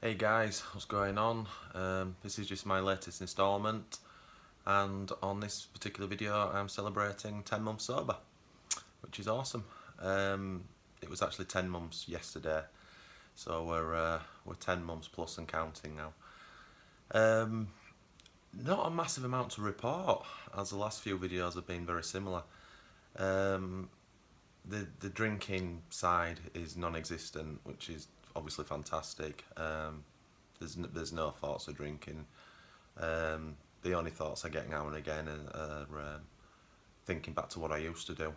Hey guys, what's going on? This is just my latest instalment, and on this particular video I'm celebrating 10 months sober, which is awesome. It was actually 10 months yesterday, so we're 10 months plus and counting now. Not a massive amount to report, as the last few videos have been very similar. Um, the drinking side is non-existent, which is obviously fantastic. There's no thoughts of drinking. The only thoughts I get now and again are thinking back to what I used to do.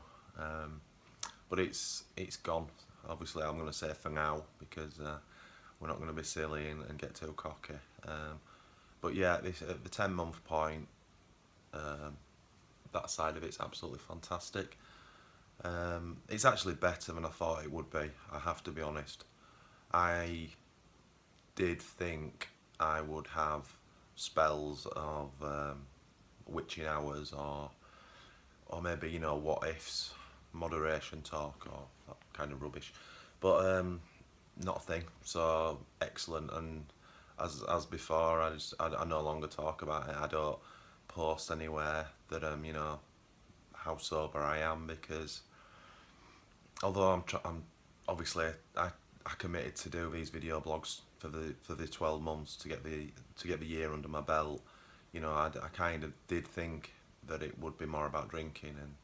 But it's gone. Obviously, I'm going to say for now because we're not going to be silly and get too cocky. But yeah, at the 10-month point, that side of it's absolutely fantastic. It's actually better than I thought it would be, I have to be honest. I did think I would have spells of witching hours or maybe, what ifs, moderation talk or that kind of rubbish. But not a thing, so excellent. And as before, I no longer talk about it. I don't post anywhere that how sober I am, because although I'm obviously I committed to do these video blogs for the 12 months to get the year under my belt. I kind of did think that it would be more about drinking, and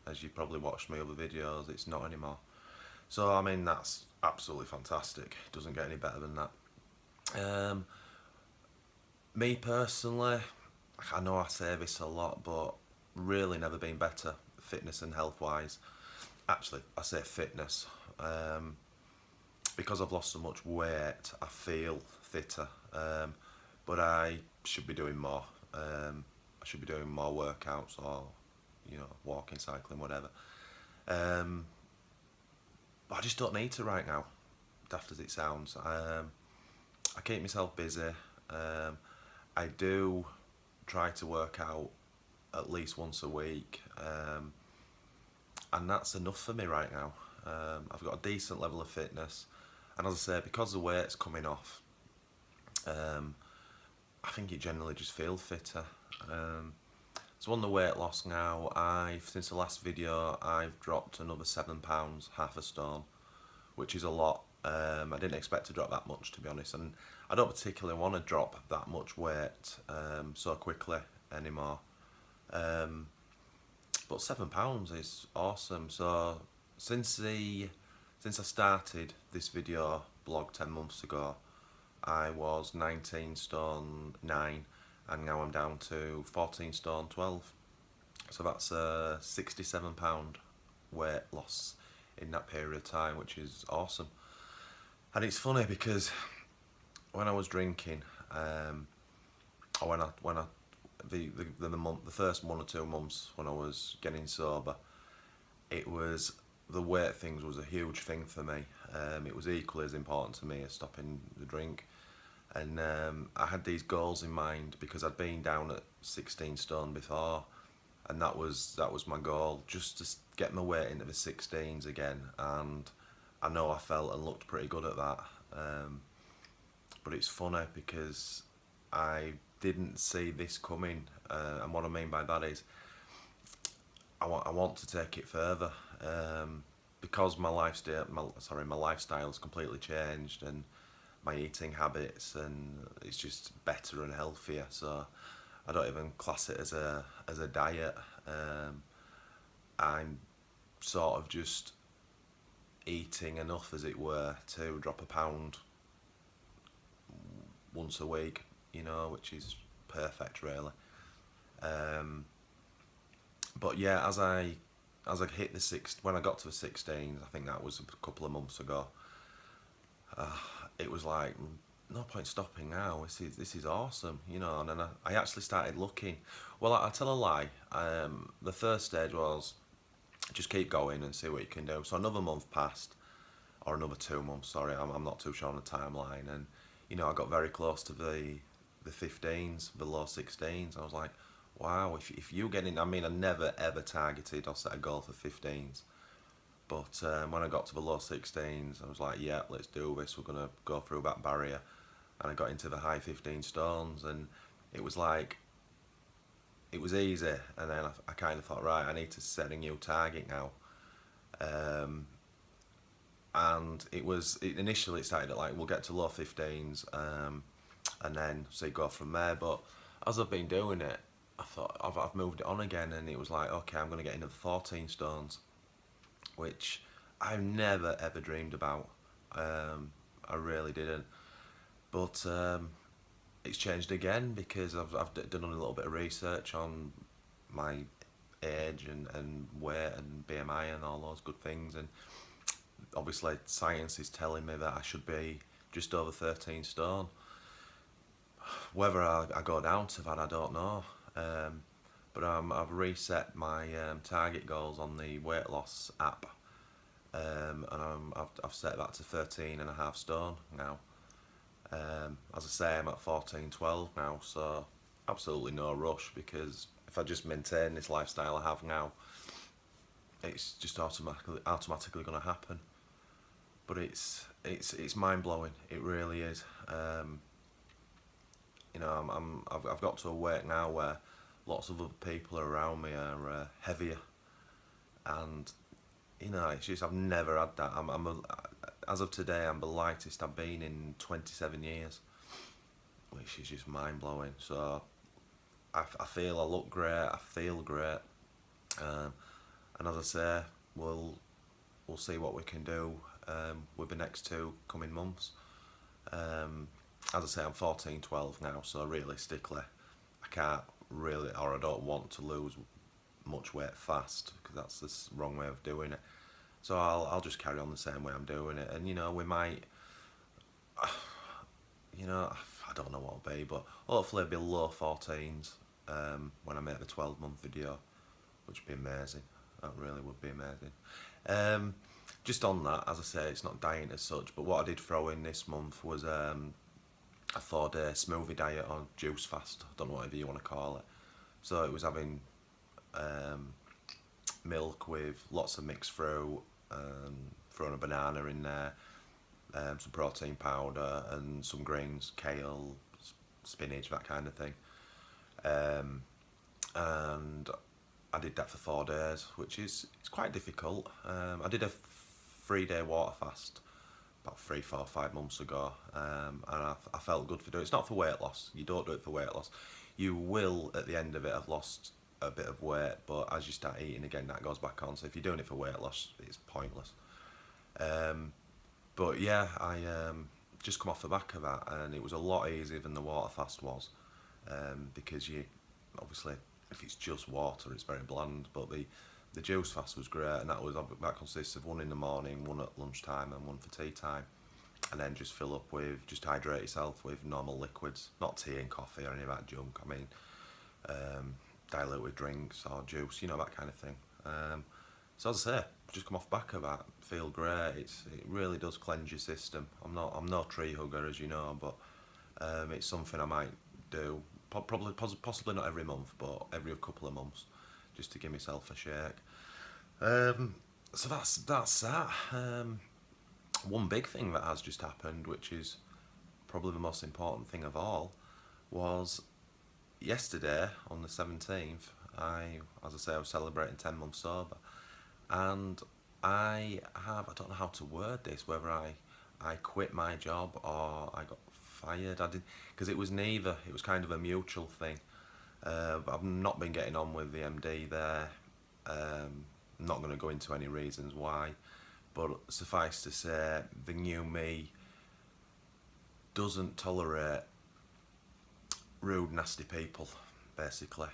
as you probably watched my other videos, it's not anymore. So I mean, that's absolutely fantastic. It doesn't get any better than that. Me personally, I know I say this a lot, but really never been better fitness and health wise. Actually, I say fitness. Because I've lost so much weight, I feel fitter. But I should be doing more. I should be doing more workouts, or walking, cycling, whatever. But I just don't need to right now, daft as it sounds. I keep myself busy. I do try to work out at least once a week, and that's enough for me right now. I've got a decent level of fitness, and as I say, because the weight's coming off, I think it generally just feels fitter. So on the weight loss now, since the last video, I've dropped another £7, half a stone, which is a lot. I didn't expect to drop that much, to be honest, and I don't particularly want to drop that much weight so quickly anymore. But £7 is awesome. So since I started this video blog 10 months ago, I was 19 stone 9, and now I'm down to 14 stone 12. So that's a £67 weight loss in that period of time, which is awesome. And it's funny because when I was drinking, or the first 1 or 2 months when I was getting sober, the weight things was a huge thing for me. It was equally as important to me as stopping the drink. And I had these goals in mind because I'd been down at 16 stone before, and that was my goal, just to get my weight into the 16s again. And I know I felt and looked pretty good at that. But it's funny because I didn't see this coming, and what I mean by that is I want to take it further, because my lifestyle has completely changed, and my eating habits, and it's just better and healthier. So I don't even class it as a diet. I'm sort of just eating enough, as it were, to drop a pound once a week, which is perfect, really. But yeah, as I hit when I got to the 16s, I think that was a couple of months ago. It was like, no point stopping now. This is awesome, And then I actually started looking. Well, I tell a lie. The first stage was just keep going and see what you can do. So another month passed, or another 2 months. Sorry, I'm not too sure on the timeline. And I got very close to the 15s, below 16s. I was like, wow, if you get in, I mean, I never ever targeted or set a goal for 15s. But when I got to the low 16s, I was like, yeah, let's do this. We're going to go through that barrier. and I got into the high 15 stones, and it was like, it was easy, and then I kind of thought, right, I need to set a new target now. Um, and initially it started at like, we'll get to low 15s, and then so you go from there. But as I've been doing it, I thought I've moved it on again, and it was like, okay, I'm going to get into the 14 stones, which I've never ever dreamed about. I really didn't. But it's changed again because I've done a little bit of research on my age and weight and BMI and all those good things, and obviously science is telling me that I should be just over 13 stone. Whether I go down to that, I don't know. But I've reset my target goals on the weight loss app, and I've set that to 13.5 stone now. As I say, I'm at 14.12 now, so absolutely no rush, because if I just maintain this lifestyle I have now, it's just automatically going to happen. But it's mind blowing. It really is. I've got to a weight now where lots of other people around me are heavier, and it's just, I've never had that. As of today, I'm the lightest I've been in 27 years, which is just mind blowing. So I feel I look great, I feel great, and as I say, we'll see what we can do with the next 2 coming months. As I say, I'm 14.12 now, so realistically, I can't really, or I don't want to lose much weight fast, because that's the wrong way of doing it. So I'll just carry on the same way I'm doing it, and we might, I don't know what it'll be, but hopefully it'll be low 14s when I make the 12-month video, which would be amazing. That really would be amazing. Just on that, as I say, it's not dieting as such, but what I did throw in this month was a 4-day smoothie diet or juice fast, I don't know whatever you want to call it. So it was having milk with lots of mixed fruit, throwing a banana in there, some protein powder and some greens, kale, spinach, that kind of thing. And I did that for 4 days, which it's quite difficult. I did a 3-day water fast about 3, 4, 5 months ago, and I felt good for doing it. It's not for weight loss. You don't do it for weight loss. You will, at the end of it, have lost a bit of weight, but as you start eating again, that goes back on. So if you're doing it for weight loss, it's pointless. But yeah, I just come off the back of that, and it was a lot easier than the water fast was, because you obviously, if it's just water, it's very bland. But the juice fast was great, and that consists of 1 in the morning, 1 at lunchtime, and 1 for tea time, and then just fill up with, just hydrate yourself with normal liquids, not tea and coffee or any of that junk. I mean, dilute with drinks or juice, that kind of thing. So as I say, just come off back of that, feel great. It really does cleanse your system. I'm no tree hugger, as you know, but it's something I might do. Possibly not every month, but every couple of months, just to give myself a shake. So that's that. One big thing that has just happened, which is probably the most important thing of all, was yesterday on the 17th. As I say, I was celebrating 10 months sober, and I don't know how to word this, whether I quit my job or I got fired. I did, because it was neither. It was kind of a mutual thing. I've not been getting on with the MD there. I'm not going to go into any reasons why, but suffice to say, the new me doesn't tolerate rude, nasty people, basically.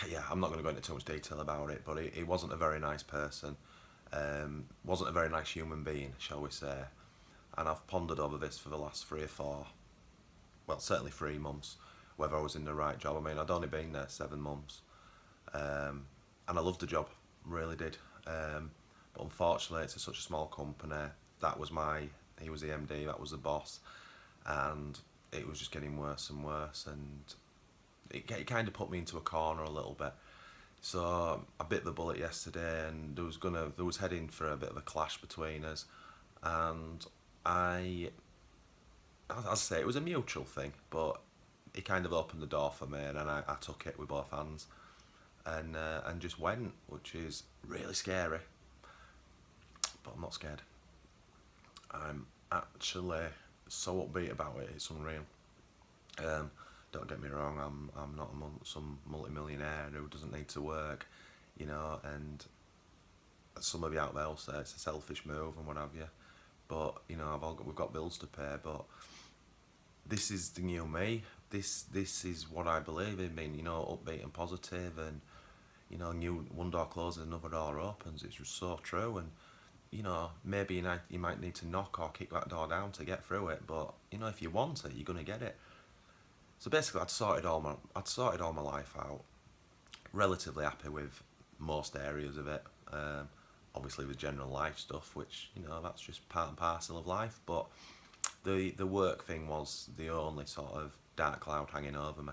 Yeah, I'm not going to go into too much detail about it, but he wasn't a very nice person, wasn't a very nice human being, shall we say. And I've pondered over this for the last 3 or 4, well, certainly 3 months, whether I was in the right job. I mean, I'd only been there 7 months, and I loved the job, really did. But unfortunately, it's such a small company. He was the MD, that was the boss, and it was just getting worse and worse, and it kind of put me into a corner a little bit. So I bit the bullet yesterday, and there was heading for a bit of a clash between us, and as I say, it was a mutual thing, but he kind of opened the door for me, and I took it with both hands, and just went, which is really scary. But I'm not scared. I'm actually so upbeat about it. It's unreal. Um, don't get me wrong. I'm not some multi-millionaire who doesn't need to work, and some of you out there will say it's a selfish move and what have you. But we've got bills to pay. But this is the new me. This is what I believe in, being upbeat and positive, and new one door closes, another door opens. It's just so true. And maybe you might need to knock or kick that door down to get through it. But if you want it, you're gonna get it. So basically, I'd sorted all my life out. Relatively happy with most areas of it. Obviously, the general life stuff, which that's just part and parcel of life. But the work thing was the only sort of dark cloud hanging over me.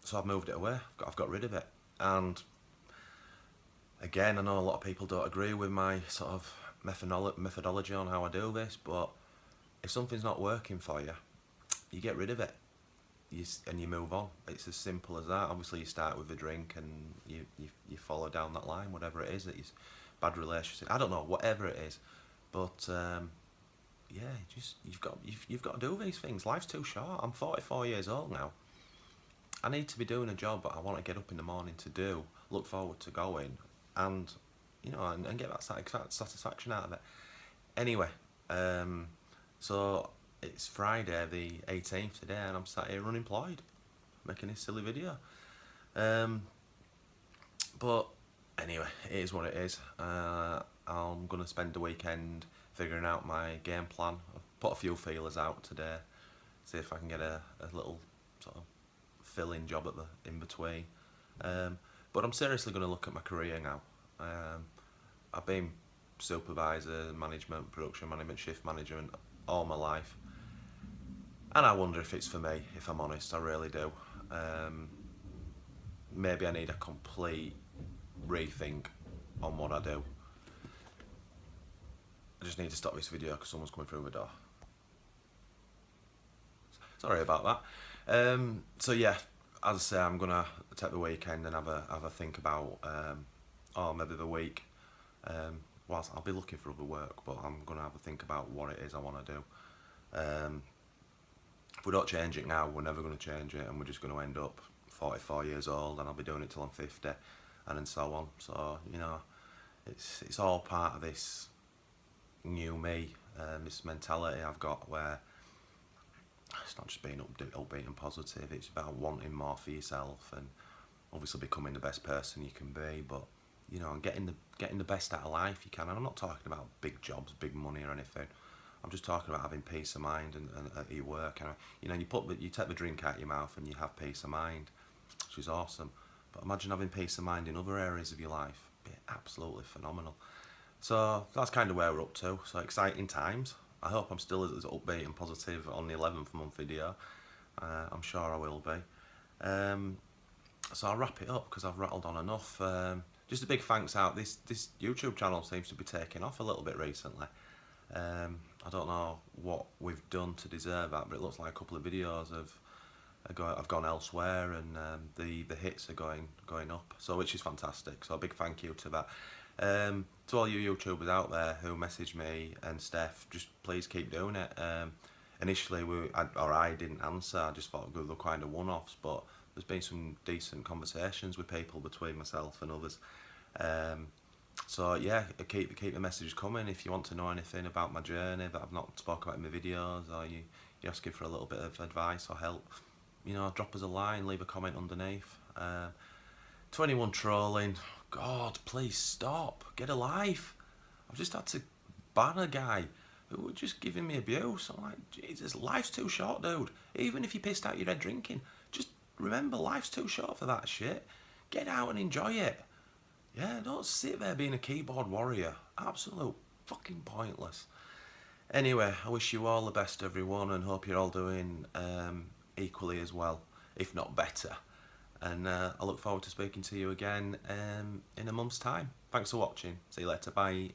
So I've moved it away. I've got rid of it. And again, I know a lot of people don't agree with my sort of methodology on how I do this, but if something's not working for you, you get rid of it, and you move on. It's as simple as that. Obviously, you start with a drink and you follow down that line, whatever it is that is bad relationship. I don't know, whatever it is, but yeah, you've got to do these things. Life's too short. I'm 44 years old now. I need to be doing a job that I want to get up in the morning to do, look forward to going, and and get that satisfaction out of it. Anyway, so it's Friday the 18th today, and I'm sat here unemployed, making this silly video. But anyway, it is what it is. I'm gonna spend the weekend figuring out my game plan. I've put a few feelers out today, see if I can get a little sort of fill-in job in between. But I'm seriously going to look at my career now. I've been supervisor, management, production management, shift management all my life, and I wonder if it's for me. If I'm honest, I really do. Maybe I need a complete rethink on what I do. I just need to stop this video because someone's coming through the door. Sorry about that. So yeah, as I say, I'm gonna take the weekend and have a think about, or maybe the week. Whilst I'll be looking for other work, but I'm gonna have a think about what it is I want to do. If we don't change it now, we're never gonna change it, and we're just gonna end up 44 years old, and I'll be doing it till I'm 50, and then so on. So it's all part of this new me, this mentality I've got where it's not just being upbeat and positive. It's about wanting more for yourself, and obviously becoming the best person you can be. But and getting the best out of life you can. And I'm not talking about big jobs, big money, or anything. I'm just talking about having peace of mind and at your work. And you take the drink out of your mouth and you have peace of mind, which is awesome. But imagine having peace of mind in other areas of your life. It'd be absolutely phenomenal. So that's kind of where we're up to. So exciting times. I hope I'm still as upbeat and positive on the 11th month video. I'm sure I will be. So I'll wrap it up because I've rattled on enough. Just a big thanks out. This YouTube channel seems to be taking off a little bit recently. I don't know what we've done to deserve that, but it looks like a couple of videos have gone elsewhere, and the hits are going up. So which is fantastic. So a big thank you to that. To all you YouTubers out there who messaged me and Steph, just please keep doing it. Initially, I didn't answer. I just thought they were kind of one-offs, but there's been some decent conversations with people between myself and others. So yeah, keep the messages coming. If you want to know anything about my journey that I've not spoken about in my videos, or you're asking for a little bit of advice or help, drop us a line, leave a comment underneath. To anyone trolling, God, please stop. Get a life. I've just had to ban a guy who was just giving me abuse. I'm like, Jesus, life's too short, dude. Even if you pissed out your head drinking, just remember, life's too short for that shit. Get out and enjoy it. Yeah, don't sit there being a keyboard warrior. Absolute fucking pointless. Anyway, I wish you all the best, everyone, and hope you're all doing equally as well, if not better. And I look forward to speaking to you again in a month's time. Thanks for watching. See you later. Bye.